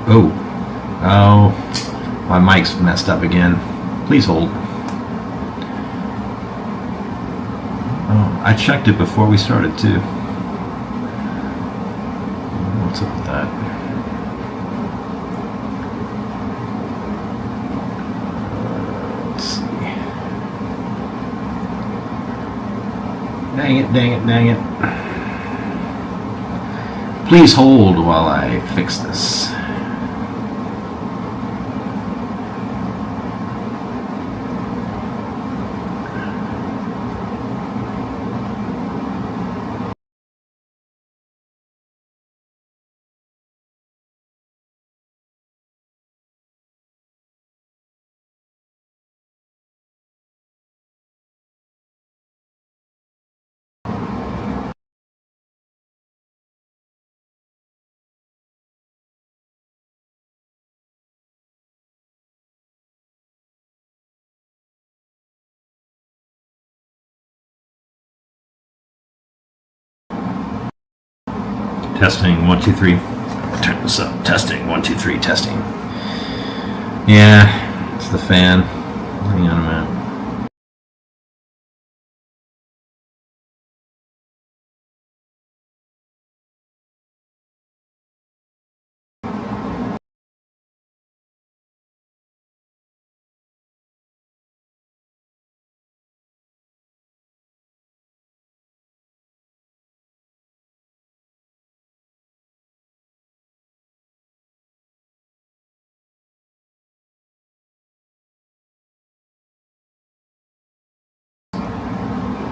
Oh, oh, my mic's messed up again. Please hold. Oh, I checked it before we started too. What's up with that? Let's see. Dang it, dang it, dang it. Please hold while I fix this. Testing, 1, 2, 3. Turn this up. Testing, 1, 2, 3, testing. Yeah, it's the fan. Hang on a minute.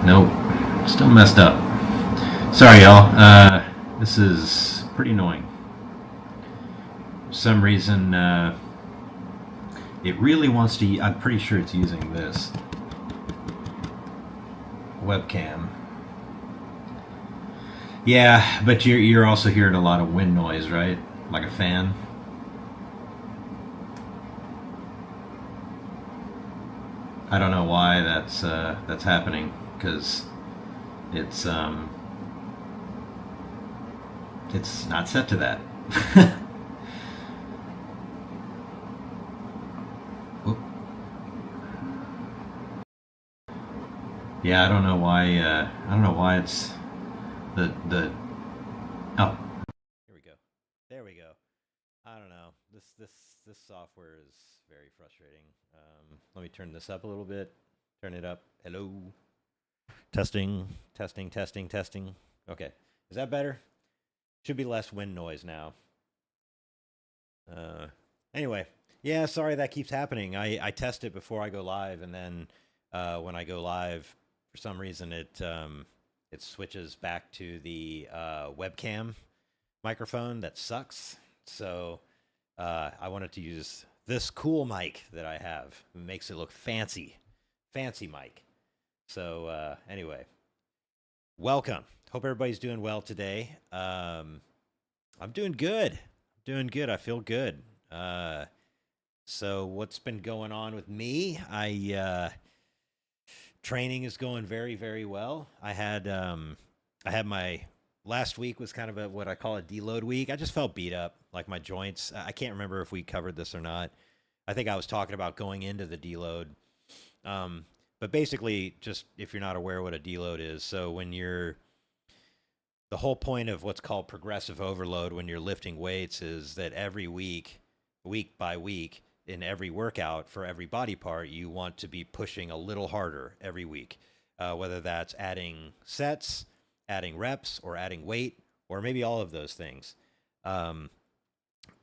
Nope, still messed up. Sorry, y'all. This is pretty annoying. For some reason, it really wants to. I'm pretty sure it's using this webcam. Yeah, but you're also hearing a lot of wind noise, right? Like a fan. I don't know why that's happening, because it's not set to that. Yeah, I don't know why. I don't know why it's the. Oh, here we go. There we go. I don't know. This software is very frustrating. Let me turn this up a little bit. Turn it up. Hello. Testing, testing, testing, testing. Okay, is that better? Should be less wind noise now. Anyway, yeah, sorry that keeps happening. I test it before I go live, and then when I go live, for some reason it switches back to the webcam microphone that sucks. So I wanted to use this cool mic that I have. It makes it look fancy mic. So anyway, welcome. Hope everybody's doing well today. I'm doing good. I feel good. So what's been going on with me? Training is going very, very well. I had my last week was kind of what I call a deload week. I just felt beat up, like my joints. I can't remember if we covered this or not. I think I was talking about going into the deload. But basically, just if you're not aware what a deload is, so when the whole point of what's called progressive overload when you're lifting weights is that every week by week, in every workout for every body part, you want to be pushing a little harder every week, whether that's adding sets, adding reps, or adding weight, or maybe all of those things. But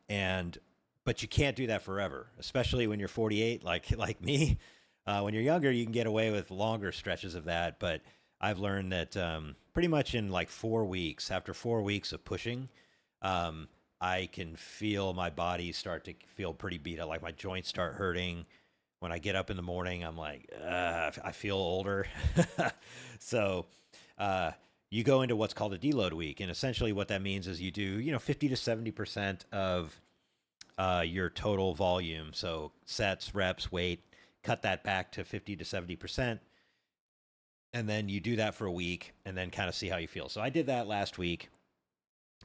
you can't do that forever, especially when you're 48, like me. When you're younger, you can get away with longer stretches of that, but I've learned that pretty much in like 4 weeks, after 4 weeks of pushing, I can feel my body start to feel pretty beat up. Like my joints start hurting. When I get up in the morning, I'm like, I feel older. So you go into what's called a deload week. And essentially what that means is you do, 50 to 70% of your total volume. So sets, reps, weight, cut that back to 50 to 70%. And then you do that for a week and then kind of see how you feel. So I did that last week.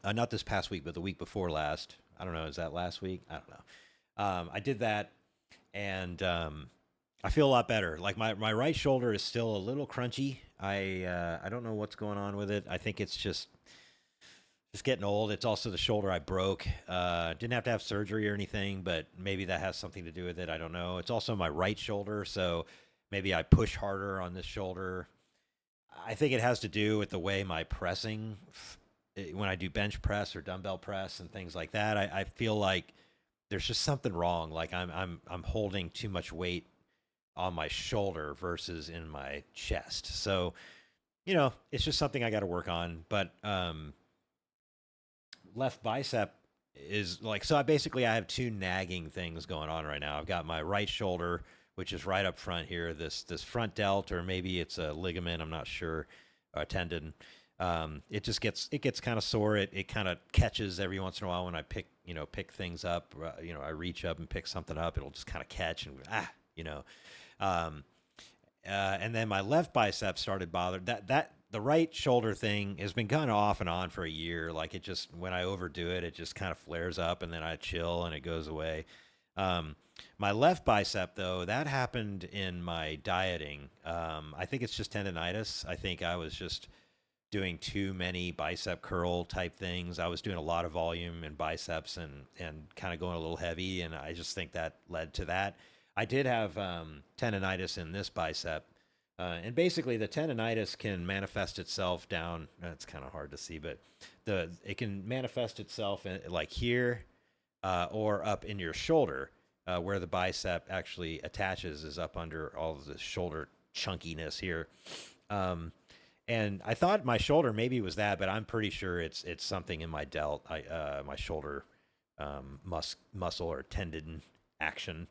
Not this past week, but the week before last. I don't know. Is that last week? I don't know. I did that, and I feel a lot better. Like my right shoulder is still a little crunchy. I don't know what's going on with it. I think it's just getting old. It's also the shoulder I broke. Didn't have to have surgery or anything, but maybe that has something to do with it. I don't know. It's also my right shoulder, so maybe I push harder on this shoulder. I think it has to do with the way my pressing, when I do bench press or dumbbell press and things like that, I feel like there's just something wrong. Like I'm holding too much weight on my shoulder versus in my chest. So, it's just something I got to work on. But left bicep is like, so I have two nagging things going on right now. I've got my right shoulder, which is right up front here, this front delt, or maybe it's a ligament, I'm not sure, a tendon. It gets kind of sore. It kind of catches every once in a while when I pick things up. I reach up and pick something up, it'll just kind of catch and and then my left bicep started bothering that the right shoulder thing has been kind of off and on for a year. Like it just, when I overdo it, it just kind of flares up and then I chill and it goes away. My left bicep though, that happened in my dieting. I think it's just tendonitis. I think I was just doing too many bicep curl type things. I was doing a lot of volume in biceps and kind of going a little heavy. And I just think that led to that. I did have tendonitis in this bicep. And basically the tendonitis can manifest itself down. It's kind of hard to see, but it can manifest itself like here or up in your shoulder where the bicep actually attaches, is up under all of the shoulder chunkiness here. And I thought my shoulder maybe was that, but I'm pretty sure it's something in my delt, my shoulder muscle or tendon action.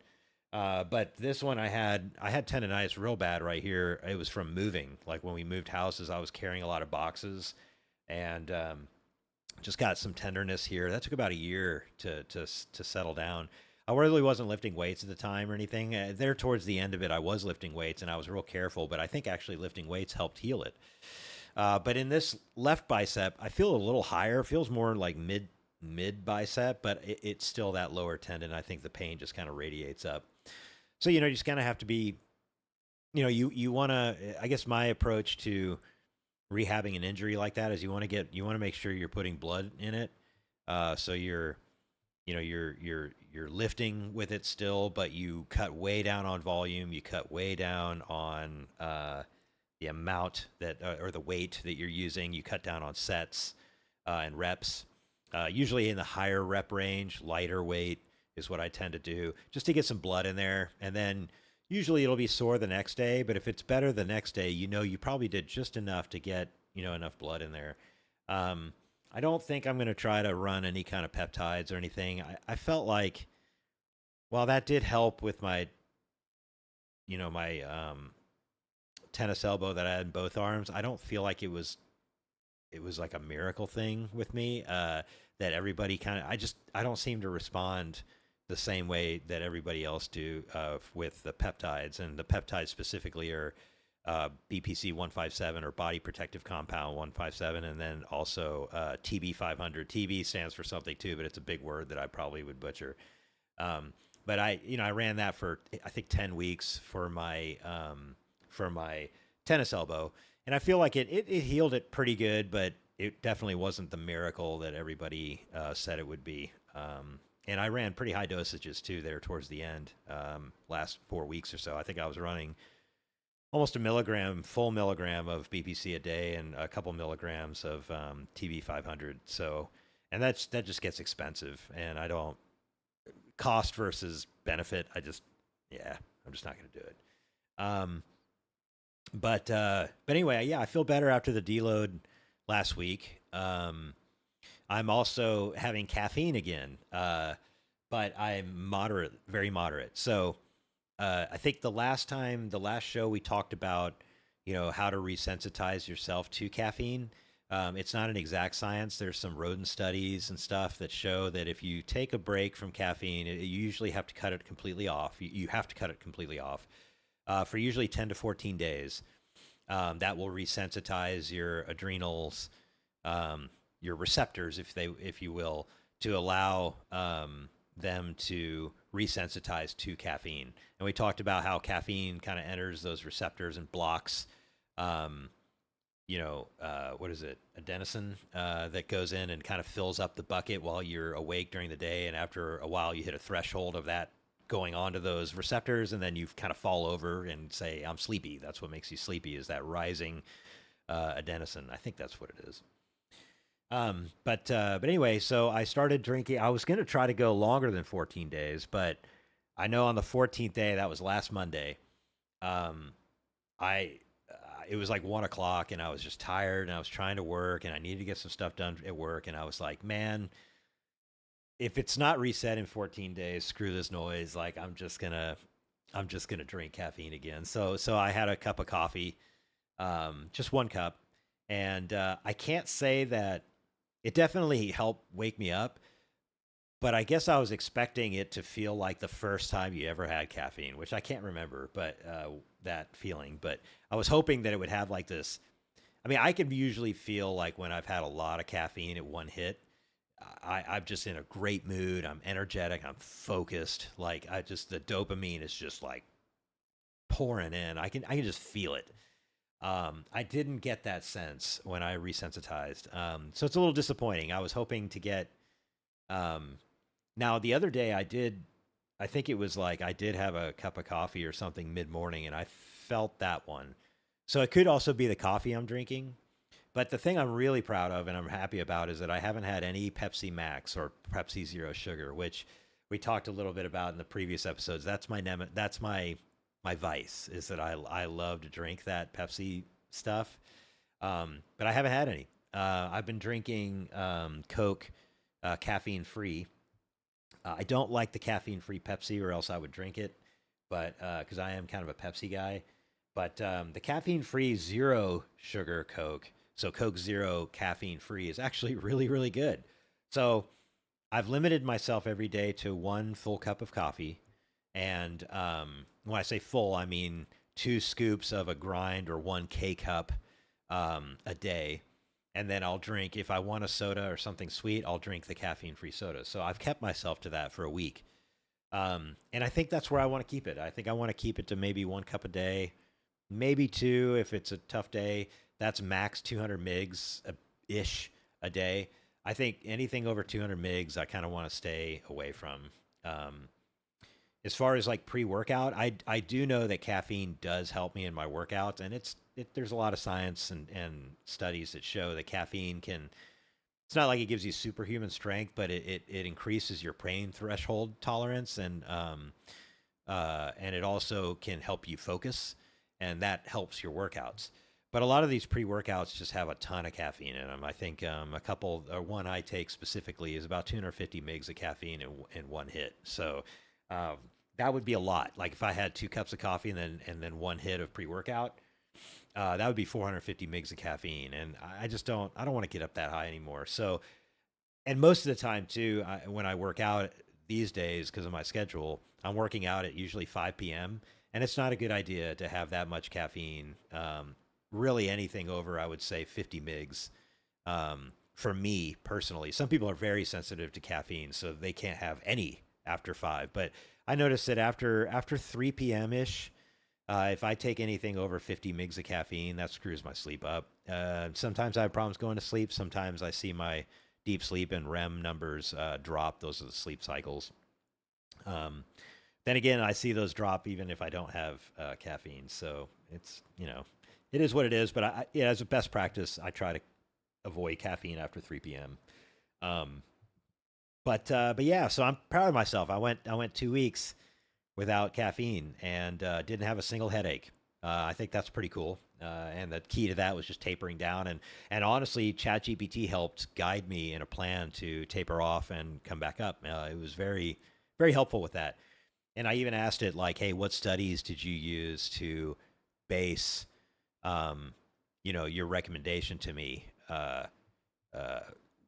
But this one I had tendonitis real bad right here. It was from moving. Like when we moved houses, I was carrying a lot of boxes and just got some tenderness here. That took about a year to settle down. I really wasn't lifting weights at the time or anything. There towards the end of it, I was lifting weights and I was real careful, but I think actually lifting weights helped heal it. But in this left bicep, I feel a little higher. It feels more like mid bicep, but it's still that lower tendon. I think the pain just kind of radiates up. So, you just kind of have to be, you want to, I guess my approach to rehabbing an injury like that is you want to make sure you're putting blood in it. So you're lifting with it still, but you cut way down on volume. You cut way down on the amount that, or the weight that you're using. You cut down on sets and reps. Usually in the higher rep range, lighter weight is what I tend to do, just to get some blood in there. And then usually it'll be sore the next day, but if it's better the next day, you probably did just enough to get, enough blood in there. I don't think I'm going to try to run any kind of peptides or anything. I felt like, while that did help with my, my tennis elbow that I had in both arms, I don't feel like it was like a miracle thing with me, that everybody I don't seem to respond the same way that everybody else do with the peptides. And the peptides specifically are BPC 157 or body protective compound 157, and then also TB 500. TB stands for something too, but it's a big word that I probably would butcher. But I ran that for I think 10 weeks for my tennis elbow, and I feel like it healed it pretty good, but it definitely wasn't the miracle that everybody said it would be. And I ran pretty high dosages too there towards the end, last 4 weeks or so. I think I was running almost full milligram of BPC a day and a couple milligrams of TB 500. So, and that just gets expensive, and I don't, cost versus benefit, I'm just not going to do it. But anyway, yeah, I feel better after the deload last week. I'm also having caffeine again, but I'm moderate, very moderate. So I think the last show we talked about, how to resensitize yourself to caffeine. It's not an exact science. There's some rodent studies and stuff that show that if you take a break from caffeine, you usually have to cut it completely off. You have to cut it completely off for usually 10 to 14 days. That will resensitize your adrenals, your receptors, if you will, to allow them to resensitize to caffeine. And we talked about how caffeine kind of enters those receptors and blocks, um, what is it, adenosine that goes in and kind of fills up the bucket while you're awake during the day. And after a while, you hit a threshold of that going onto those receptors, and then you kind of fall over and say, I'm sleepy. That's what makes you sleepy, is that rising adenosine. I think that's what it is. But anyway, so I started drinking. I was going to try to go longer than 14 days, but I know on the 14th day, that was last Monday, um, I it was like 1 o'clock, and I was just tired, and I was trying to work, and I needed to get some stuff done at work, and I was like, man, if it's not reset in 14 days, screw this noise. Like I'm just gonna drink caffeine again. So I had a cup of coffee, just one cup, and I can't say that it definitely helped wake me up, but I guess I was expecting it to feel like the first time you ever had caffeine, which I can't remember, but that feeling. But I was hoping that it would have like this. I mean, I can usually feel like when I've had a lot of caffeine at one hit, I'm just in a great mood. I'm energetic. I'm focused. Like the dopamine is just like pouring in. I can just feel it. I didn't get that sense when I resensitized. So it's a little disappointing. I was hoping to get. Now the other day I think it was like I did have a cup of coffee or something mid morning, and I felt that one. So it could also be the coffee I'm drinking. But the thing I'm really proud of and I'm happy about is that I haven't had any Pepsi Max or Pepsi Zero Sugar, which we talked a little bit about in the previous episodes. That's my vice, is that I love to drink that Pepsi stuff. But I haven't had any. I've been drinking Coke, caffeine free. I don't like the caffeine free Pepsi, or else I would drink it. But because I am kind of a Pepsi guy. But the caffeine free zero sugar Coke, so Coke Zero caffeine free, is actually really, really good. So I've limited myself every day to one full cup of coffee. And when I say full, I mean 2 scoops of a grind or 1 K-cup a day. And then I'll drink, if I want a soda or something sweet, I'll drink the caffeine free soda. So I've kept myself to that for a week. And I think that's where I want to keep it. I think I want to keep it to maybe 1 cup a day, maybe 2 if it's a tough day. That's max 200 migs ish a day. I think anything over 200 migs, I kind of want to stay away from. As far as like pre-workout, I do know that caffeine does help me in my workouts, and there's a lot of science and studies that show that caffeine can. It's not like it gives you superhuman strength, but it increases your pain threshold tolerance, and it also can help you focus, and that helps your workouts. But a lot of these pre-workouts just have a ton of caffeine in them. I think one I take specifically is about 250 mgs of caffeine in one hit. So that would be a lot. Like if I had 2 cups of coffee and then one hit of pre-workout, that would be 450 mgs of caffeine. And I don't want to get up that high anymore. So, and most of the time too, when I work out these days, because of my schedule, I'm working out at usually 5 p.m. And it's not a good idea to have that much caffeine. Really anything over, I would say 50 mgs. For me personally, some people are very sensitive to caffeine, so they can't have any after 5. But I noticed that after 3 p.m. ish, if I take anything over 50 mgs of caffeine, that screws my sleep up. Sometimes I have problems going to sleep. Sometimes I see my deep sleep and REM numbers drop. Those are the sleep cycles. Then again, I see those drop even if I don't have caffeine. So it's, it is what it is. But as a best practice, I try to avoid caffeine after 3 p.m. But yeah, so I'm proud of myself. I went 2 weeks without caffeine and didn't have a single headache. I think that's pretty cool. And the key to that was just tapering down. And honestly, ChatGPT helped guide me in a plan to taper off and come back up. It was very, very helpful with that. And I even asked it like, hey, what studies did you use to base, your recommendation to me,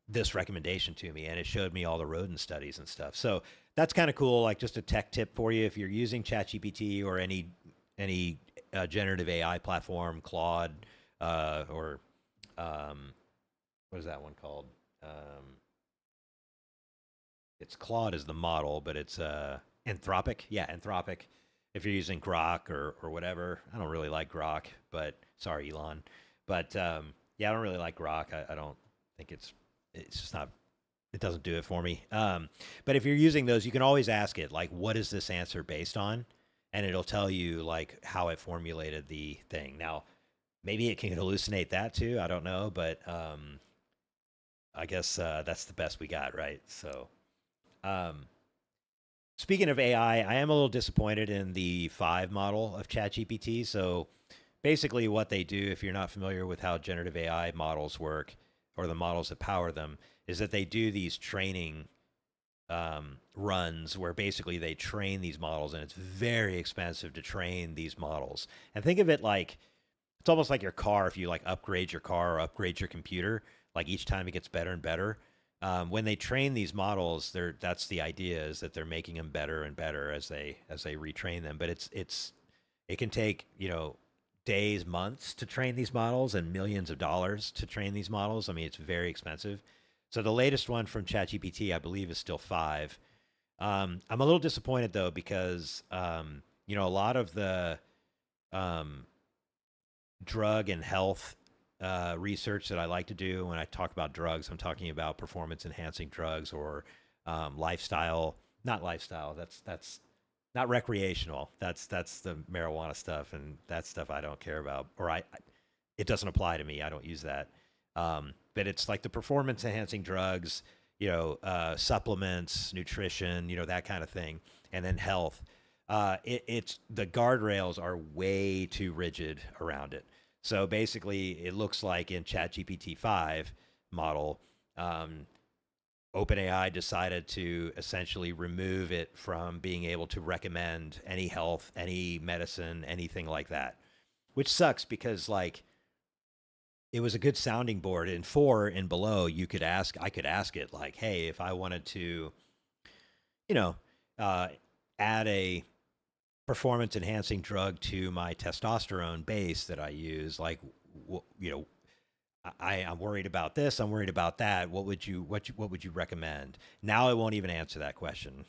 this recommendation to me? And it showed me all the rodent studies and stuff. So that's kind of cool. Like just a tech tip for you. If you're using ChatGPT or any generative AI platform, Claude, or what is that one called? it's Claude is the model, but it's Anthropic. Yeah, Anthropic. If you're using Grok or whatever, I don't really like Grok, but sorry, Elon. But yeah, I don't really like Grok. I don't think it's just not, it doesn't do it for me. But if you're using those, you can always ask it, like, what is this answer based on? And it'll tell you, like, how it formulated the thing. Now, maybe it can hallucinate that too. I don't know. But I guess that's the best we got, right? So, um, speaking of AI, I am a little disappointed in the 5 model of ChatGPT. So, basically, what they do, if you're not familiar with how generative AI models work or the models that power them, is that they do these training runs where basically they train these models, and it's very expensive to train these models. And think of it like it's almost like your car. If you like upgrade your car or upgrade your computer, like each time it gets better and better. When they train these models, that's the idea, is that they're making them better and better as they retrain them. But it can take, days, months to train these models and millions of dollars to train these models. I mean, it's very expensive. So the latest one from ChatGPT, I believe, is still 5. I'm a little disappointed though, because a lot of the drug and health research that I like to do, when I talk about drugs, I'm talking about performance enhancing drugs or lifestyle, not lifestyle. That's not recreational. That's the marijuana stuff, and that stuff I don't care about, or it doesn't apply to me. I don't use that. But it's like the performance enhancing drugs, supplements, nutrition, that kind of thing, and then health. It's the guardrails are way too rigid around it. So basically, it looks like in ChatGPT 5 model, OpenAI decided to essentially remove it from being able to recommend any health, any medicine, anything like that, which sucks because like it was a good sounding board. In 4 and below, I could ask it like, hey, if I wanted to, you know, add a performance enhancing drug to my testosterone base that I use, like, I'm worried about this. I'm worried about that. What would you recommend? Now it won't even answer that question,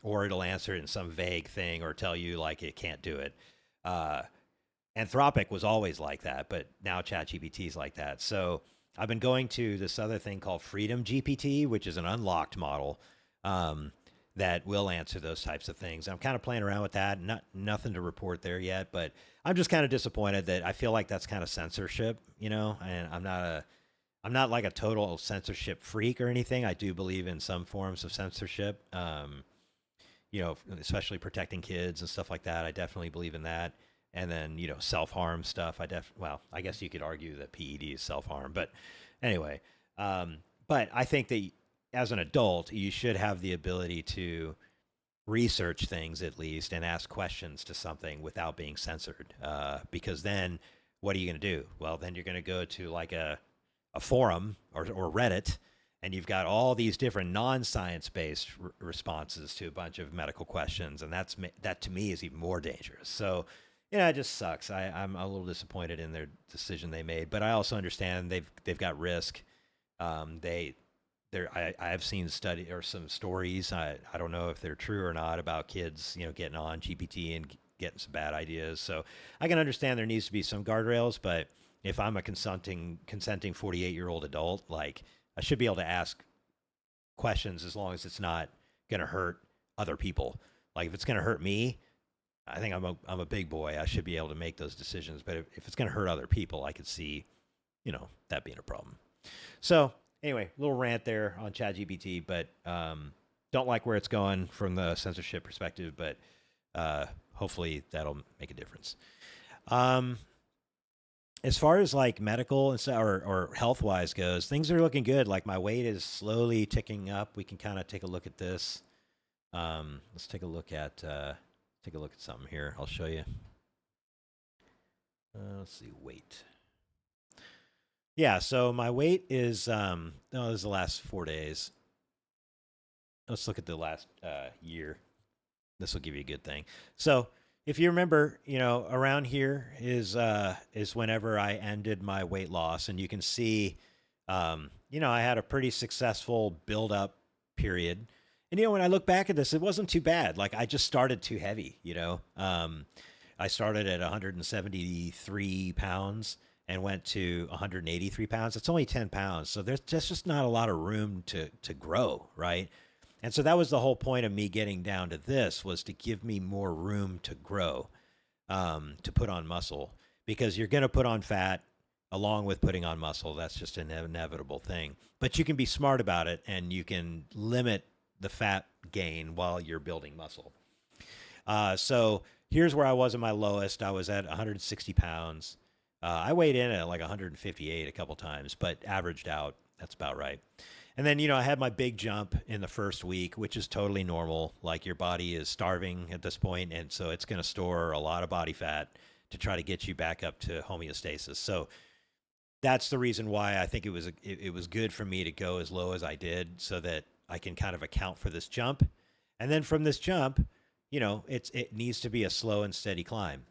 or it'll answer it in some vague thing, or tell you like it can't do it. Anthropic was always like that, but now ChatGPT is like that. So I've been going to this other thing called Freedom GPT, which is an unlocked model that will answer those types of things. I'm kind of playing around with that. Nothing to report there yet, but I'm just kind of disappointed that I feel like that's kind of censorship, and I'm not like a total censorship freak or anything. I do believe in some forms of censorship, especially protecting kids and stuff like that. I definitely believe in that. And then, self-harm stuff. I guess you could argue that PED is self-harm, but anyway, but I think that as an adult, you should have the ability to research things at least and ask questions to something without being censored. Because then what are you going to do? Well, then you're going to go to like a forum or Reddit, and you've got all these different non-science based responses to a bunch of medical questions. And that to me is even more dangerous. So, it just sucks. I'm a little disappointed in their decision they made, but I also understand they've got risk. I've seen some stories. I don't know if they're true or not about kids, getting on GPT and getting some bad ideas. So I can understand there needs to be some guardrails, but if I'm a consenting 48-year-old adult, like I should be able to ask questions as long as it's not going to hurt other people. Like if it's going to hurt me, I think I'm a big boy. I should be able to make those decisions. But if it's going to hurt other people, I could see, that being a problem. So anyway, little rant there on ChatGPT, but don't like where it's going from the censorship perspective. But hopefully that'll make a difference. As far as like medical and or health wise goes, things are looking good. Like my weight is slowly ticking up. We can kind of take a look at this. Let's take a look at something here. I'll show you. Let's see, weight. Yeah, so my weight is, this is the last 4 days. Let's look at the last year. This will give you a good thing. So if you remember, around here is whenever I ended my weight loss. And you can see, I had a pretty successful build-up period. And, when I look back at this, it wasn't too bad. Like, I just started too heavy, I started at 173 pounds and went to 183 pounds. It's only 10 pounds. So there's just not a lot of room to grow, right? And so that was the whole point of me getting down to this, was to give me more room to grow, to put on muscle, because you're going to put on fat along with putting on muscle. That's just an inevitable thing. But you can be smart about it, and you can limit the fat gain while you're building muscle. So here's where I was at my lowest. I was at 160 pounds. I weighed in at like 158 a couple times, but averaged out. That's about right. And then, I had my big jump in the first week, which is totally normal. Like, your body is starving at this point, and so it's going to store a lot of body fat to try to get you back up to homeostasis. So that's the reason why I think it was good for me to go as low as I did, so that I can kind of account for this jump. And then from this jump, it needs to be a slow and steady climb.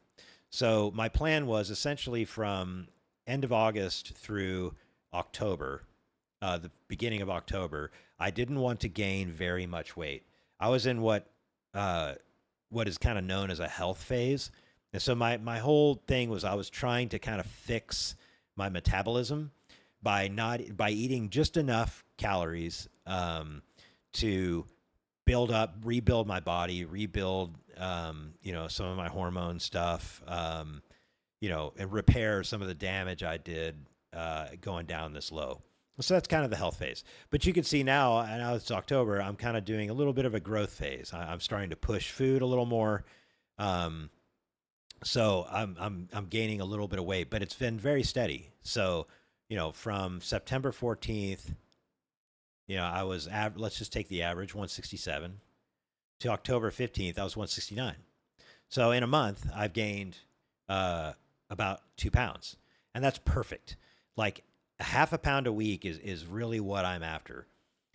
So my plan was essentially from end of August through October, the beginning of October, I didn't want to gain very much weight. I was in what is kind of known as a health phase. And so my whole thing was, I was trying to kind of fix my metabolism by eating just enough calories to rebuild my body, rebuild some of my hormone stuff, and repair some of the damage I did going down this low. So that's kind of the health phase. But you can see now it's October, I'm kind of doing a little bit of a growth phase. I'm starting to push food a little more. So I'm gaining a little bit of weight, but it's been very steady. So, from September 14th, I was, let's just take the average, 167, to October 15th, I was 169. So in a month, I've gained about 2 pounds, and that's perfect. Like, half a pound a week is really what I'm after.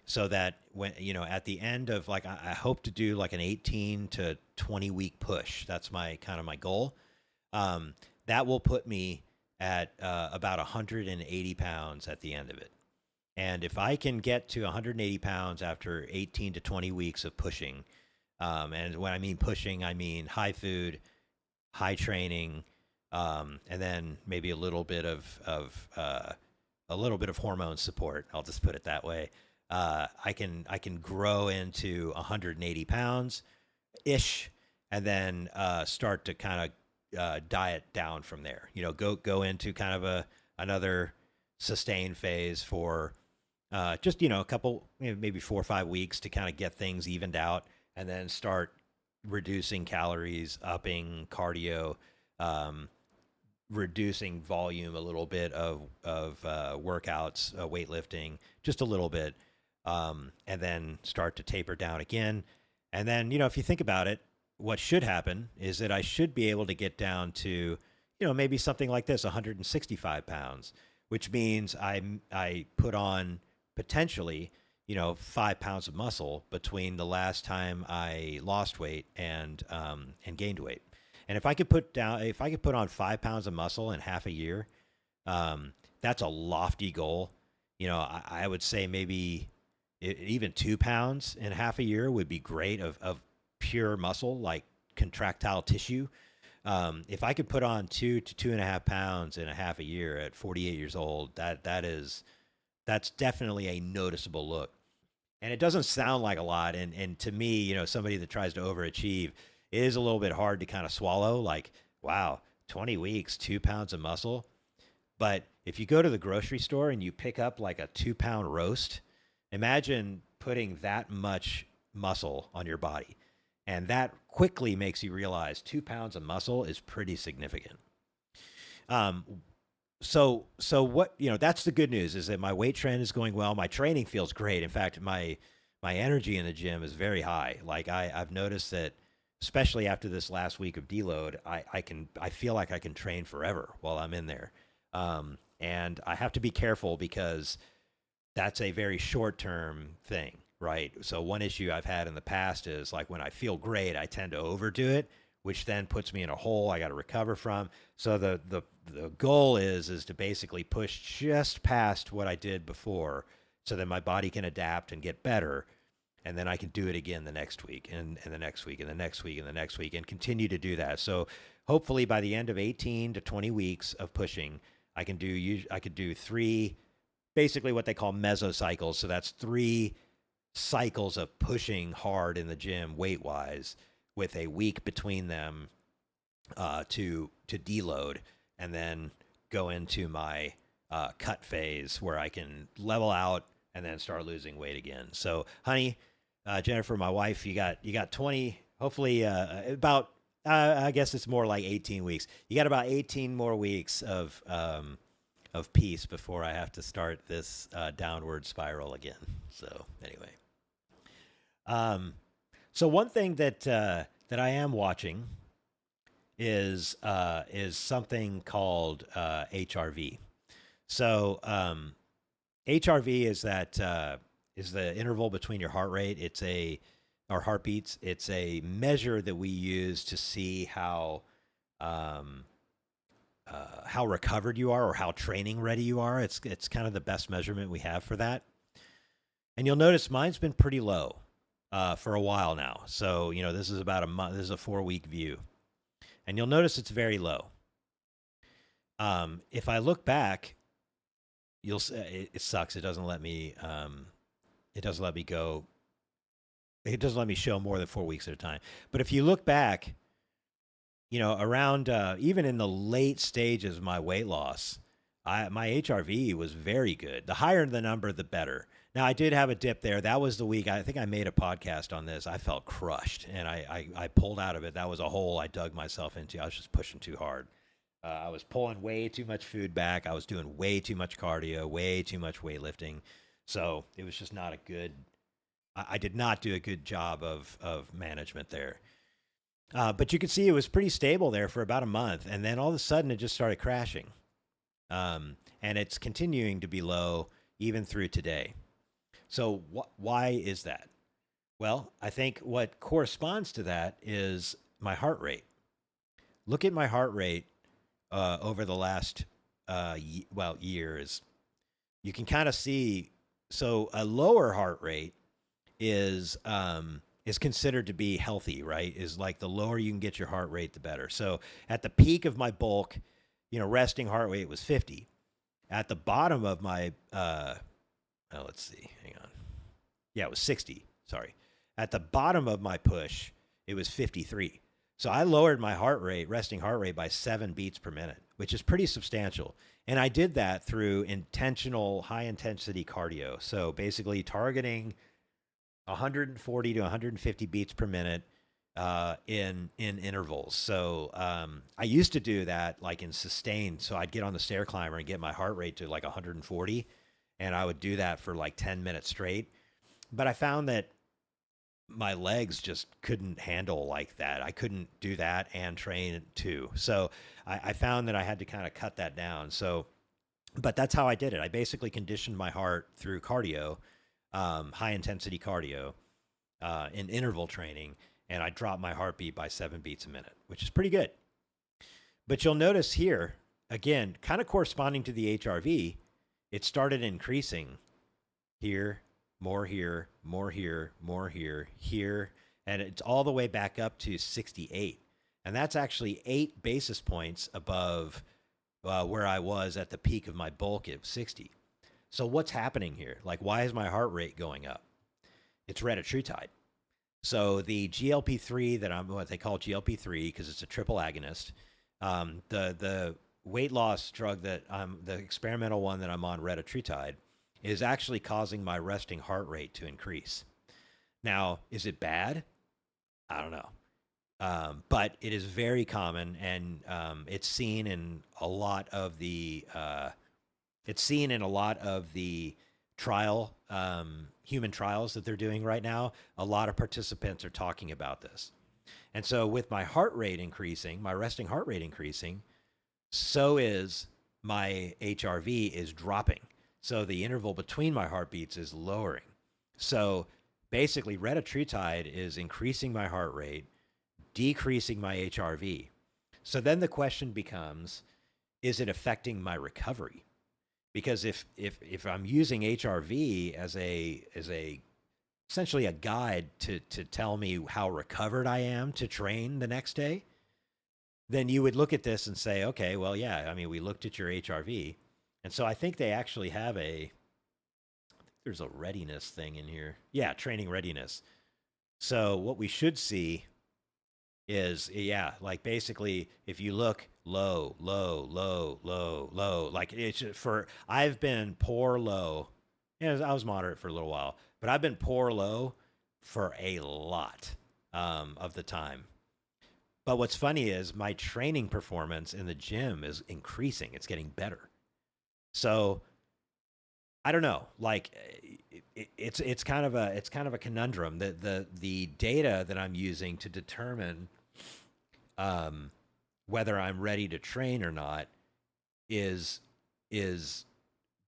So that when, at the end of, like, I hope to do like an 18 to 20 week push. That's my goal. That will put me at about 180 pounds at the end of it. And if I can get to 180 pounds after 18 to 20 weeks of pushing, and when I mean pushing, I mean high food, high training, and then maybe a little bit of hormone support. I'll just put it that way. I can grow into 180 pounds ish, and then start to kind of diet down from there. Go into kind of another sustained phase for just a couple, maybe 4 or 5 weeks to kind of get things evened out, and then start reducing calories, upping cardio, reducing volume a little bit of workouts, weightlifting, just a little bit, and then start to taper down again. And then, if you think about it, what should happen is that I should be able to get down to, maybe something like this, 165 pounds, which means I put on potentially, 5 pounds of muscle between the last time I lost weight and gained weight. And if I could put on 5 pounds of muscle in half a year, that's a lofty goal. I would say maybe even 2 pounds in half a year would be great of pure muscle, like contractile tissue. If I could put on 2 to 2.5 pounds in a half a year at 48 years old, that's definitely a noticeable look. And it doesn't sound like a lot. And to me, somebody that tries to overachieve, it is a little bit hard to kind of swallow. Like, wow, 20 weeks, 2 pounds of muscle. But if you go to the grocery store and you pick up like a 2-pound roast, imagine putting that much muscle on your body. And that quickly makes you realize 2 pounds of muscle is pretty significant. So what, that's the good news, is that my weight trend is going well. My training feels great. In fact, my energy in the gym is very high. Like, I've noticed that, especially after this last week of deload, I feel like I can train forever while I'm in there. And I have to be careful, because that's a very short-term thing, right? So one issue I've had in the past is, like, when I feel great, I tend to overdo it, which then puts me in a hole I got to recover from. So the goal is to basically push just past what I did before, so that my body can adapt and get better. And then I can do it again the next week and the next week and the next week and the next week and continue to do that. So hopefully by the end of 18 to 20 weeks of pushing, I could do three, basically what they call mesocycles. So that's 3 cycles of pushing hard in the gym weight wise with a week between them to deload, and then go into my cut phase where I can level out and then start losing weight again. So, honey, Jennifer, my wife, you got 20, hopefully about I guess it's more like 18 weeks. You got about 18 more weeks of peace before I have to start this downward spiral again. So anyway, so one thing that I am watching is something called HRV. So HRV is is the interval between your heart rate. Or heartbeats. It's a measure that we use to see how recovered you are or how training ready you are. It's kind of the best measurement we have for that. And you'll notice mine's been pretty low for a while now. So, this is about a month. This is a 4-week view. And you'll notice it's very low. If I look back, you'll see it sucks. It doesn't let me go. It doesn't let me show more than 4 weeks at a time. But if you look back, around even in the late stages of my weight loss, my HRV was very good. The higher the number, the better. Now, I did have a dip there. That was the week. I think I made a podcast on this. I felt crushed, and I pulled out of it. That was a hole I dug myself into. I was just pushing too hard. I was pulling way too much food back. I was doing way too much cardio, way too much weightlifting. So it was just not a good – I did not do a good job of management there. But you could see it was pretty stable there for about a month, and then all of a sudden it just started crashing. And it's continuing to be low even through today. So why is that? Well, I think what corresponds to that is my heart rate. Look at my heart rate over the last years. You can kind of see. So a lower heart rate is considered to be healthy, right? Is like the lower you can get your heart rate, the better. So at the peak of my bulk, resting heart rate was 50. At the bottom of my let's see, hang on. Yeah, it was 60. Sorry. At the bottom of my push, it was 53. So I lowered my heart rate, resting heart rate, by 7 beats per minute, which is pretty substantial. And I did that through intentional high-intensity cardio. So basically targeting 140 to 150 beats per minute in intervals. So I used to do that like in sustained. So I'd get on the stair climber and get my heart rate to like 140, and I would do that for like 10 minutes straight. But I found that my legs just couldn't handle like that. I couldn't do that and train too. So I found that I had to kind of cut that down. So, but that's how I did it. I basically conditioned my heart through cardio, high intensity cardio, in interval training, and I dropped my heartbeat by 7 beats a minute, which is pretty good. But you'll notice here, again, kind of corresponding to the HRV, it started increasing here, more here, more here, more here, here, and it's all the way back up to 68. And that's actually 8 basis points above where I was at the peak of my bulk of 60. So what's happening here? Like, why is my heart rate going up? It's Retatrutide. So the GLP-3 that what they call GLP-3, because it's a triple agonist, the weight loss drug that the experimental one that I'm on, Retatrutide, is actually causing my resting heart rate to increase. Now, is it bad? I don't know. But it is very common, and it's seen in a lot of the trial, human trials that they're doing right now. A lot of participants are talking about this. And so with my heart rate increasing, my resting heart rate increasing, so is my HRV is dropping. So the interval between my heartbeats is lowering. So basically, Retatrutide is increasing my heart rate, decreasing my HRV. So then the question becomes, is it affecting my recovery? Because if I'm using HRV as a essentially a guide to tell me how recovered I am to train the next day, then you would look at this and say, okay, well, yeah, I mean, we looked at your HRV. And so I think they actually have there's a readiness thing in here. Yeah, training readiness. So what we should see is, yeah, like basically if you look low, low, low, low, low, like it's I've been poor low. Yeah, I was moderate for a little while, but I've been poor low for a lot of the time. But what's funny is my training performance in the gym is increasing. It's getting better. So I don't know. Like it's kind of a conundrum. The data that I'm using to determine whether I'm ready to train or not is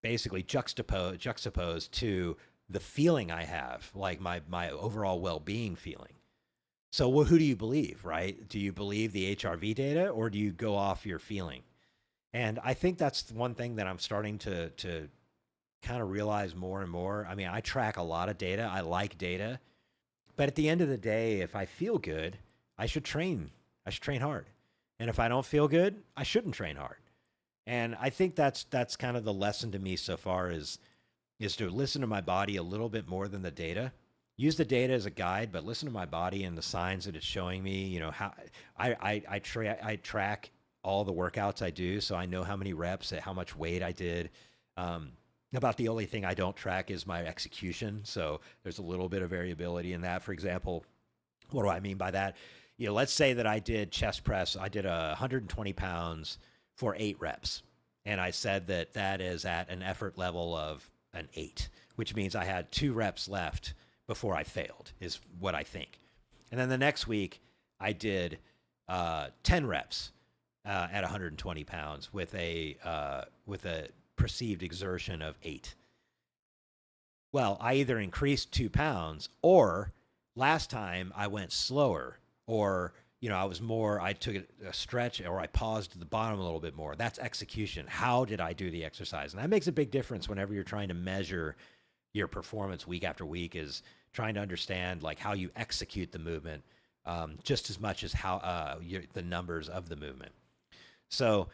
basically juxtaposed to the feeling I have, like my overall well-being feeling. So who do you believe, right? Do you believe the HRV data or do you go off your feeling? And I think that's one thing that I'm starting to kind of realize more and more. I mean, I track a lot of data. I like data. But at the end of the day, if I feel good, I should train. I should train hard. And if I don't feel good, I shouldn't train hard. And I think that's kind of the lesson to me so far is to listen to my body a little bit more than the data. Use the data as a guide, but listen to my body and the signs that it's showing me. You know, how I track all the workouts I do, so I know how many reps, how much weight I did. About the only thing I don't track is my execution. So there's a little bit of variability in that. For example, what do I mean by that? You know, let's say that I did chest press. I did 120 pounds for 8 reps. And I said that that is at an effort level of an 8, which means I had 2 reps left before I failed, is what I think. And then the next week, I did 10 reps at 120 pounds with a perceived exertion of 8. Well, I either increased 2 pounds, or last time I went slower, or I took a stretch, or I paused at the bottom a little bit more. That's execution. How did I do the exercise? And that makes a big difference whenever you're trying to measure your performance week after week, is trying to understand like how you execute the movement just as much as how the numbers of the movement. So,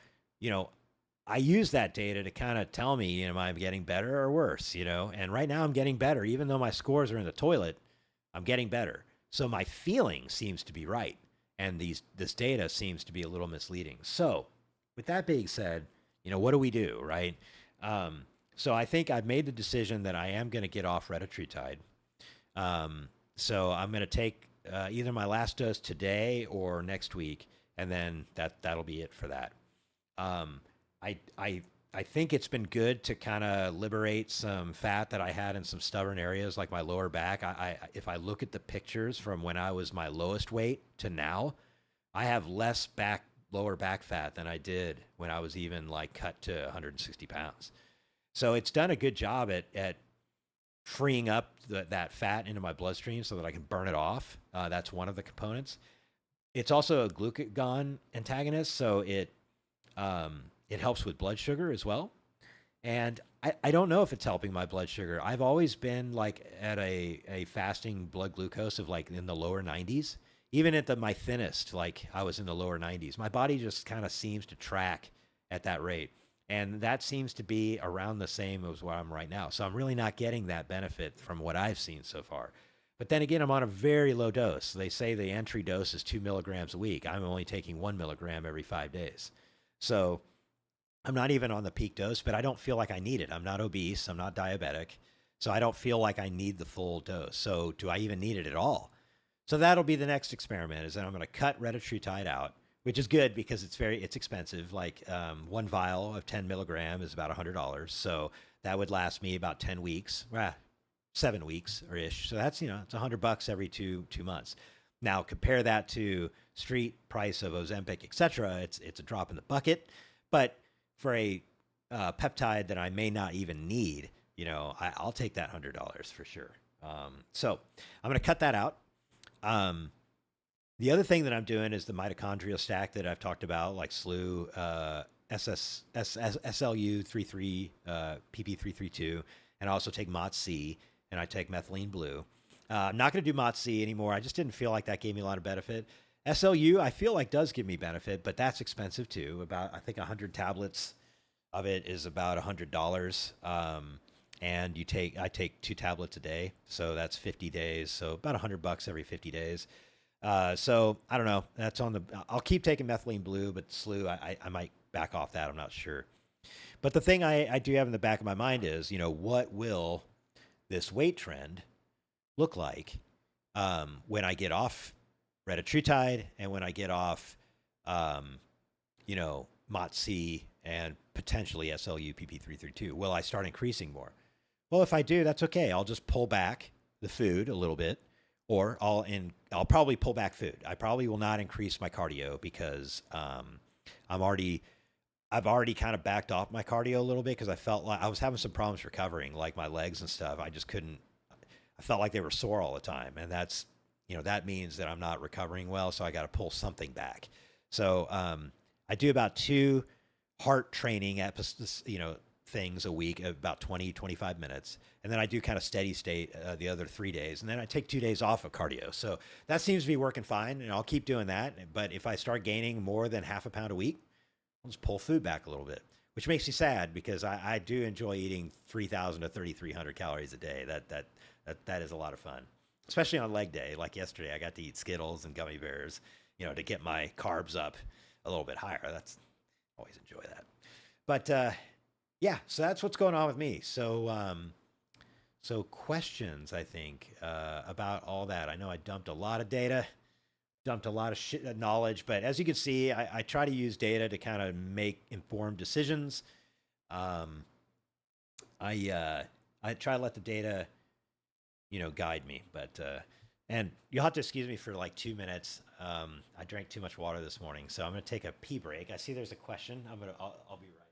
I use that data to kind of tell me, am I getting better or worse, And right now I'm getting better. Even though my scores are in the toilet, I'm getting better. So my feeling seems to be right. And this data seems to be a little misleading. So with that being said, what do we do, right? So I think I've made the decision that I am going to get off Retatrutide. So I'm going to take either my last dose today or next week, and then that'll be it for that. I think it's been good to kind of liberate some fat that I had in some stubborn areas like my lower back. If I look at the pictures from when I was my lowest weight to now, I have less lower back fat than I did when I was even like cut to 160 pounds. So it's done a good job at freeing up that fat into my bloodstream so that I can burn it off. That's one of the components. It's also a glucagon antagonist, so it helps with blood sugar as well. And I don't know if it's helping my blood sugar. I've always been like at a fasting blood glucose of like in the lower 90s. Even at my thinnest, like I was in the lower 90s. My body just kind of seems to track at that rate. And that seems to be around the same as where I'm right now. So I'm really not getting that benefit from what I've seen so far. But then again, I'm on a very low dose. They say the entry dose is 2 milligrams a week. I'm only taking 1 milligram every 5 days. So I'm not even on the peak dose, but I don't feel like I need it. I'm not obese. I'm not diabetic. So I don't feel like I need the full dose. So do I even need it at all? So that'll be the next experiment, is that I'm going to cut Retatrutide out, which is good because it's expensive. Like one vial of 10 milligram is about $100. So that would last me about 10 weeks, 7 weeks or ish. So that's, it's $100 every two months. Now compare that to street price of Ozempic, et cetera. It's a drop in the bucket, but for a peptide that I may not even need, I'll take that $100 for sure. So I'm going to cut that out. The other thing that I'm doing is the mitochondrial stack that I've talked about, like SLU, SLU33, PP332, and I also take MOTS-C, and I take methylene blue. I'm not going to do MOTS-C anymore. I just didn't feel like that gave me a lot of benefit. SLU, I feel like does give me benefit, but that's expensive too. About, I think 100 tablets of it is about $100. And I take 2 tablets a day. So that's 50 days. So about $100 every 50 days. So I don't know. That's on the, I'll keep taking methylene blue, but SLU, I might back off that. I'm not sure. But the thing I do have in the back of my mind is, what will this weight trend look like when I get off Retatrutide and when I get off, MOTS-C and potentially SLU PP332? Will I start increasing more? Well, if I do, that's okay. I'll just pull back the food a little bit, or I'll probably pull back food. I probably will not increase my cardio because I've already kind of backed off my cardio a little bit because I felt like I was having some problems recovering, like my legs and stuff. I just couldn't. I felt like they were sore all the time, and that means that I'm not recovering well. So I got to pull something back. So I do about 2 heart training episodes, things a week, about 20, 25 minutes. And then I do kind of steady state the other 3 days. And then I take 2 days off of cardio. So that seems to be working fine. And I'll keep doing that. But if I start gaining more than half a pound a week, I'll just pull food back a little bit, which makes me sad because I do enjoy eating 3,000 to 3,300 calories a day. That is a lot of fun, especially on leg day. Like yesterday, I got to eat Skittles and gummy bears, to get my carbs up a little bit higher. That's always enjoy that. But yeah, so that's what's going on with me. So so questions, I think, about all that. I know I dumped a lot of data, dumped a lot of knowledge, but as you can see, I try to use data to kind of make informed decisions. I try to let the data, guide me, but and you'll have to excuse me for like 2 minutes. I drank too much water this morning, so I'm going to take a pee break. I see there's a question. I'll be right back.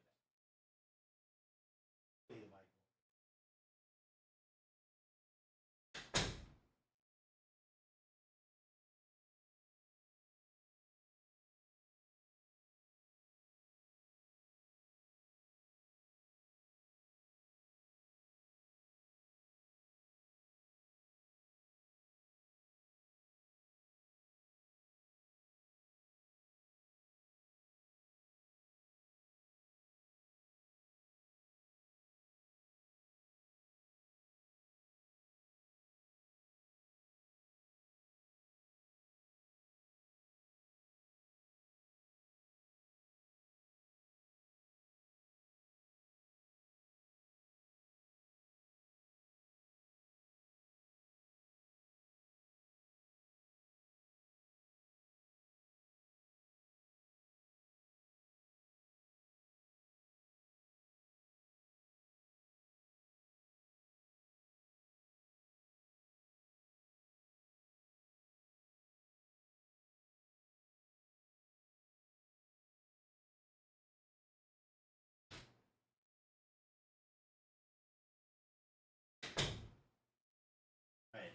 All right.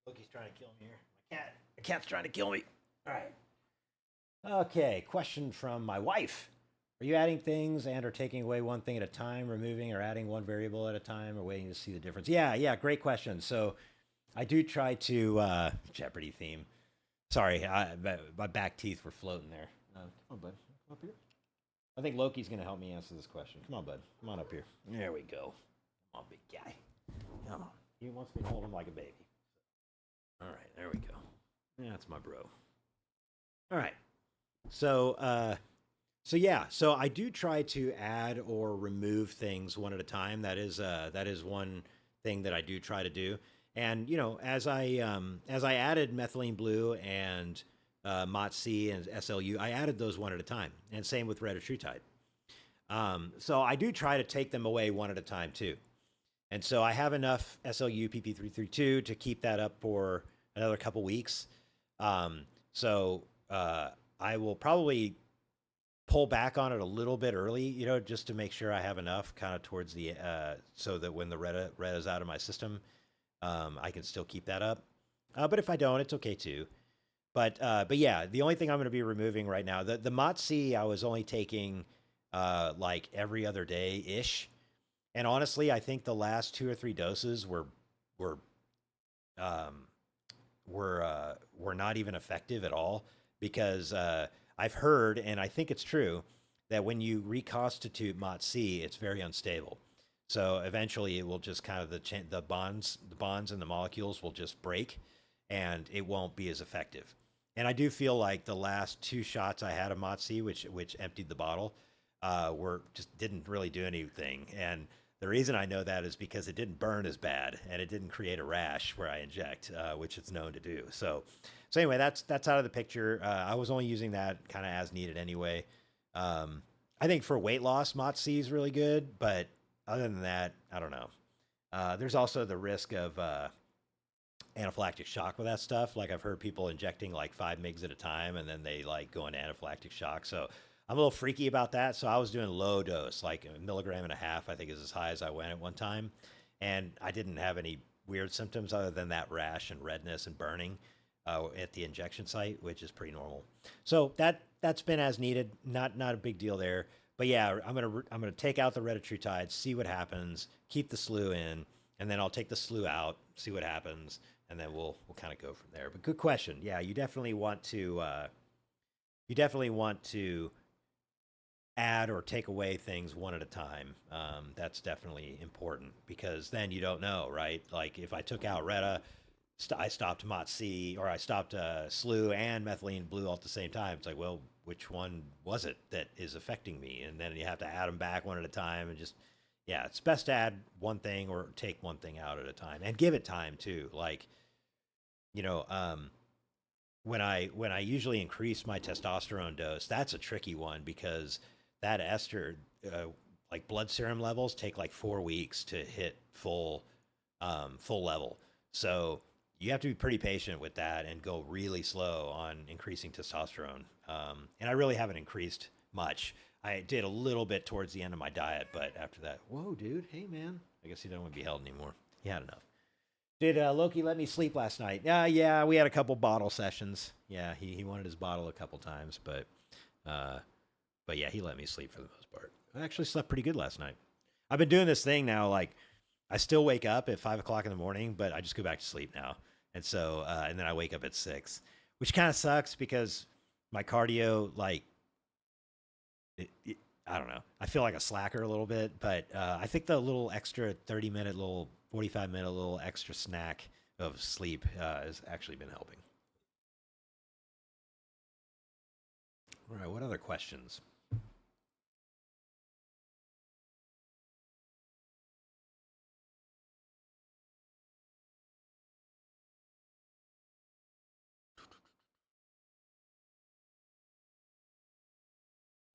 Loki's trying to kill me here. My cat's trying to kill me. All right. Okay, question from my wife. Are you adding things and or taking away one thing at a time, removing or adding one variable at a time, or waiting to see the difference? Yeah, great question. So I do try to, Jeopardy theme. Sorry, my back teeth were floating there. Come on, bud. Come up here. I think Loki's going to help me answer this question. Come on, bud. Come on up here. There we go. Come on, big guy. Come on. He wants me to hold him like a baby. All right, there we go. Yeah, that's my bro. All right. So, so I do try to add or remove things one at a time. That is one thing that I do try to do. And as I added methylene blue and MOTS-C and SLU, I added those one at a time. And same with Retatrutide. So I do try to take them away one at a time too. And so I have enough SLU PP332 to keep that up for another couple weeks. So I will probably pull back on it a little bit early, just to make sure I have enough kind of towards the, so that when the Reta's out of my system, I can still keep that up. But if I don't, it's okay too. But yeah, the only thing I'm going to be removing right now, the MOTS-C, I was only taking like every other day-ish. And honestly, I think the last 2 or 3 doses were um, were not even effective at all because I've heard, and I think it's true, that when you reconstitute MOTS-C, it's very unstable. So eventually, it will just kind of the bonds and the molecules will just break, and it won't be as effective. And I do feel like the last 2 shots I had of MOTS-C, which emptied the bottle, were just didn't really do anything. And the reason I know that is because it didn't burn as bad and it didn't create a rash where I inject, which it's known to do. So anyway, that's out of the picture. I was only using that kind of as needed anyway. I think for weight loss, MOTS-C is really good, but other than that, I don't know. There's also the risk of anaphylactic shock with that stuff. Like I've heard people injecting like 5 mgs at a time, and then they like go into anaphylactic shock. So I'm a little freaky about that. So I was doing low dose, like 1.5 milligrams, I think is as high as I went at one time, and I didn't have any weird symptoms other than that rash and redness and burning at the injection site, which is pretty normal. So that's been as needed. Not a big deal there. But yeah, I'm gonna take out the Retatrutide, see what happens, keep the SLU in, and then I'll take the SLU out, see what happens, and then we'll kind of go from there. But good question. Yeah, you definitely want to add or take away things one at a time. That's definitely important because then you don't know, right? Like if I took out Reta, I stopped MOTS-C, or I stopped SLU and methylene blue all at the same time. It's like, well, which one was it that is affecting me? And then you have to add them back one at a time, and just, yeah, it's best to add one thing or take one thing out at a time and give it time too. Like, you know, when I usually increase my testosterone dose, that's a tricky one because that ester, like blood serum levels, take like 4 weeks to hit full level. So you have to be pretty patient with that and go really slow on increasing testosterone. And I really haven't increased much. I did a little bit towards the end of my diet, but after that, whoa, dude, hey man, I guess he don't want to be held anymore. He had enough. Did Loki let me sleep last night? Yeah, we had a couple bottle sessions. Yeah, he wanted his bottle a couple times, uh, but yeah, he let me sleep for the most part. I actually slept pretty good last night. I've been doing this thing now, like I still wake up at 5 o'clock in the morning, but I just go back to sleep now, and so and then I wake up at 6, which kind of sucks because my cardio, like, I don't know. I feel like a slacker a little bit, but I think the little extra 30-minute, little 45-minute, little extra snack of sleep has actually been helping. All right, what other questions?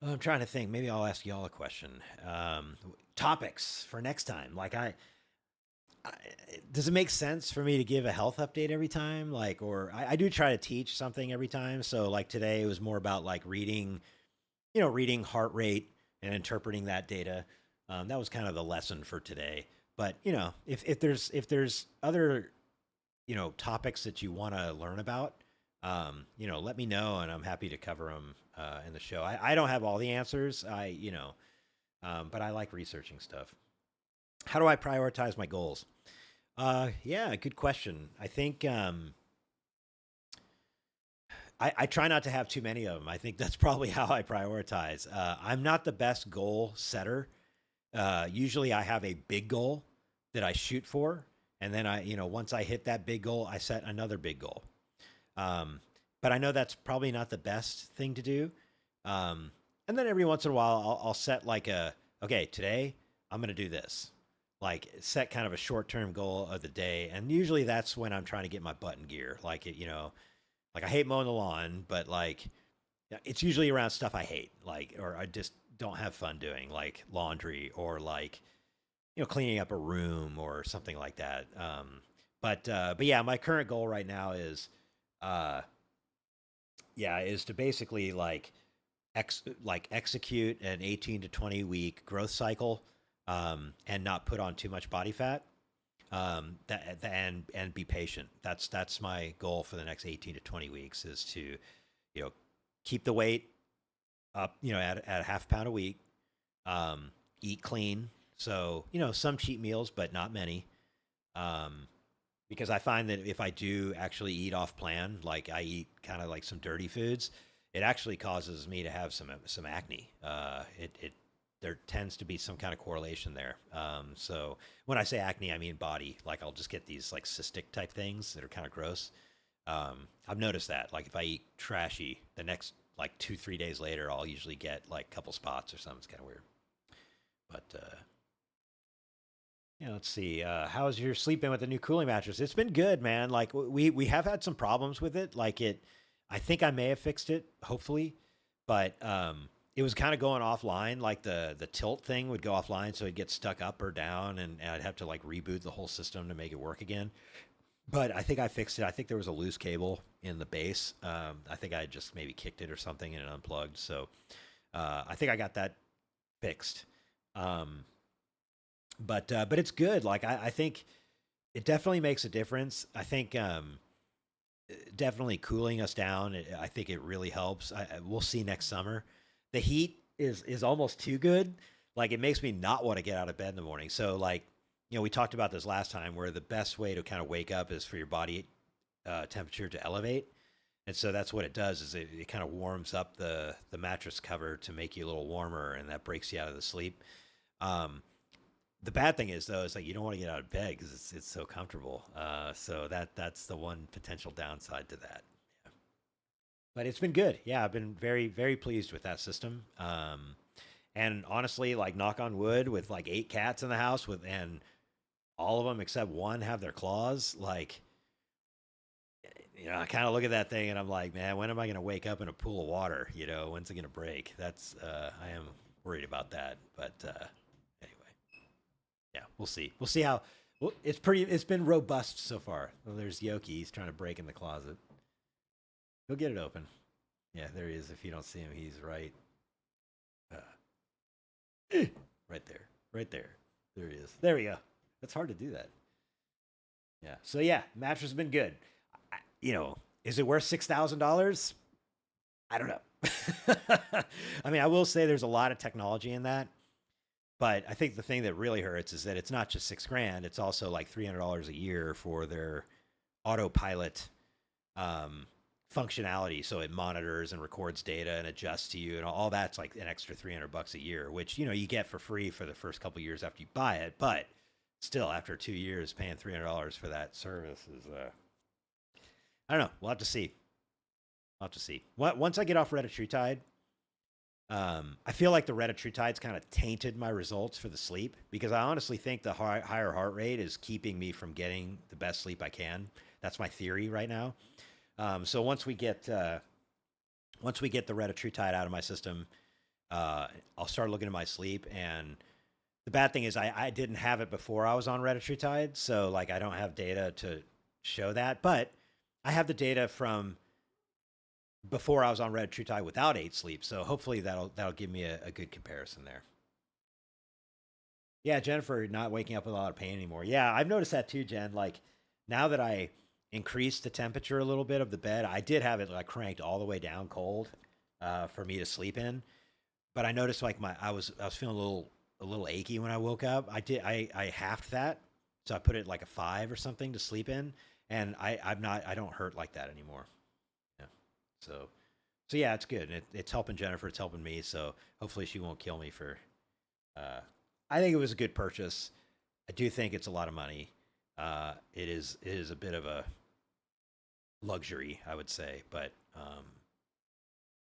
I'm trying to think. Maybe I'll ask y'all a question. Topics for next time. Like I, does it make sense for me to give a health update every time? Like, or I do try to teach something every time. So like today it was more about like reading heart rate and interpreting that data. That was kind of the lesson for today. But if there's other topics that you want to learn about, let me know, and I'm happy to cover them in the show. I don't have all the answers. But I like researching stuff. How do I prioritize my goals? Yeah, good question. I think I try not to have too many of them. I think that's probably how I prioritize. I'm not the best goal setter. Usually, I have a big goal that I shoot for, and then once I hit that big goal, I set another big goal. Um, but I know that's probably not the best thing to do. Um, and then every once in a while, I'll set like okay, today I'm going to do this. Like set kind of a short term goal of the day. And usually that's when I'm trying to get my butt in gear. Like I hate mowing the lawn, but like yeah, it's usually around stuff I hate, like, or I just don't have fun doing, like laundry or like, cleaning up a room or something like that. But yeah, my current goal right now uh, is to basically like execute an 18 to 20 week growth cycle, and not put on too much body fat, and be patient. That's my goal for the next 18 to 20 weeks is to you know keep the weight up, at a half pound a week, eat clean, so some cheat meals but not many, um, because I find that if I do actually eat off plan, like I eat kind of like some dirty foods, it actually causes me to have some acne. It there tends to be some kind of correlation there. So when I say acne, I mean body. Like I'll just get these like cystic type things that are kind of gross. I've noticed that. Like if I eat trashy, the next like 2-3 days later, I'll usually get like a couple spots or something. It's kind of weird. But yeah, let's see. How's your sleep been with the new cooling mattress? It's been good, man. Like we have had some problems with it. Like I think I may have fixed it, hopefully, but it was kind of going offline. Like the tilt thing would go offline, so it'd get stuck up or down, and I'd have to like reboot the whole system to make it work again. But I think I fixed it. I think there was a loose cable in the base. I think I just maybe kicked it or something and it unplugged. So I think I got that fixed. But it's good. Like I think it definitely makes a difference. I think definitely cooling us down. I think it really helps. We'll see next summer. The heat is almost too good. Like it makes me not want to get out of bed in the morning. So like, you know, we talked about this last time where the best way to kind of wake up is for your body temperature to elevate. And so that's what it does is it kind of warms up the mattress cover to make you a little warmer, and that breaks you out of the sleep. The bad thing is though, is like you don't want to get out of bed because it's so comfortable. So that's the one potential downside to that. Yeah. But it's been good. Yeah, I've been very, very pleased with that system. And honestly, like knock on wood, with like 8 cats in the house and all of them except one have their claws, like, you know, I kind of look at that thing and I'm like, man, when am I going to wake up in a pool of water? You know, when's it going to break? That's, I am worried about that. But anyway, yeah, we'll see. We'll see how, well, it's been robust so far. Well, there's Yoki. He's trying to break in the closet. He'll get it open. Yeah, there he is. If you don't see him, he's right. Right there. Right there. There he is. There we go. It's hard to do that. Yeah. So yeah, mattress has been good. You know, is it worth $6,000? I don't know. I mean, I will say there's a lot of technology in that, but I think the thing that really hurts is that it's not just 6 grand. It's also like $300 a year for their autopilot functionality. So it monitors and records data and adjusts to you, and all that's like an extra $300 a year, which, you know, you get for free for the first couple years after you buy it. But still, after 2 years, paying $300 for that service is, I don't know. We'll have to see. We'll have to see. Once I get off Retatrutide, I feel like the Retatrutide's kind of tainted my results for the sleep, because I honestly think the higher heart rate is keeping me from getting the best sleep I can. That's my theory right now. So once we get the Retatrutide out of my system, I'll start looking at my sleep. And the bad thing is I didn't have it before I was on Retatrutide, so like I don't have data to show that, but I have the data from before I was on Retatrutide without 8 sleep. So hopefully that'll give me a good comparison there. Yeah, Jennifer, not waking up with a lot of pain anymore. Yeah, I've noticed that too, Jen. Like now that I increased the temperature a little bit of the bed, I did have it like cranked all the way down cold for me to sleep in. But I noticed like I was feeling a little achy when I woke up. I halved that, so I put it like a 5 or something to sleep in, and I don't hurt like that anymore. Yeah. So yeah, it's good. It's helping Jennifer. It's helping me. So hopefully she won't kill me for. I think it was a good purchase. I do think it's a lot of money. It is a bit of a luxury, I would say, but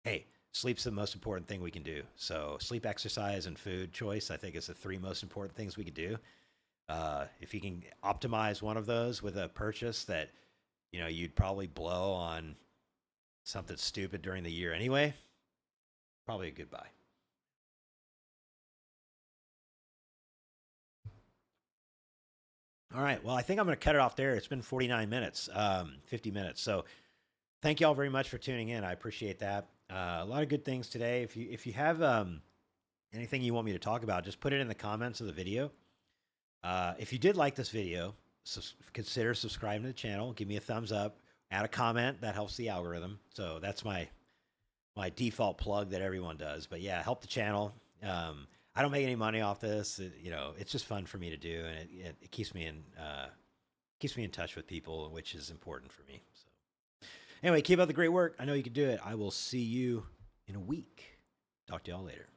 hey, sleep's the most important thing we can do. So sleep, exercise, and food choice, I think, is the 3 most important things we can do. If you can optimize one of those with a purchase that, you know, you'd probably blow on something stupid during the year anyway, probably a good buy. All right. Well, I think I'm going to cut it off there. It's been 49 minutes, 50 minutes. So thank you all very much for tuning in. I appreciate that. A lot of good things today. If you have anything you want me to talk about, just put it in the comments of the video. If you did like this video, consider subscribing to the channel. Give me a thumbs up. Add a comment. That helps the algorithm. So that's my default plug that everyone does. But yeah, help the channel. I don't make any money off this. You know, it's just fun for me to do, and it keeps me in keeps me in touch with people, which is important for me. So anyway, keep up the great work. I know you can do it. I will see you in a week. Talk to y'all later.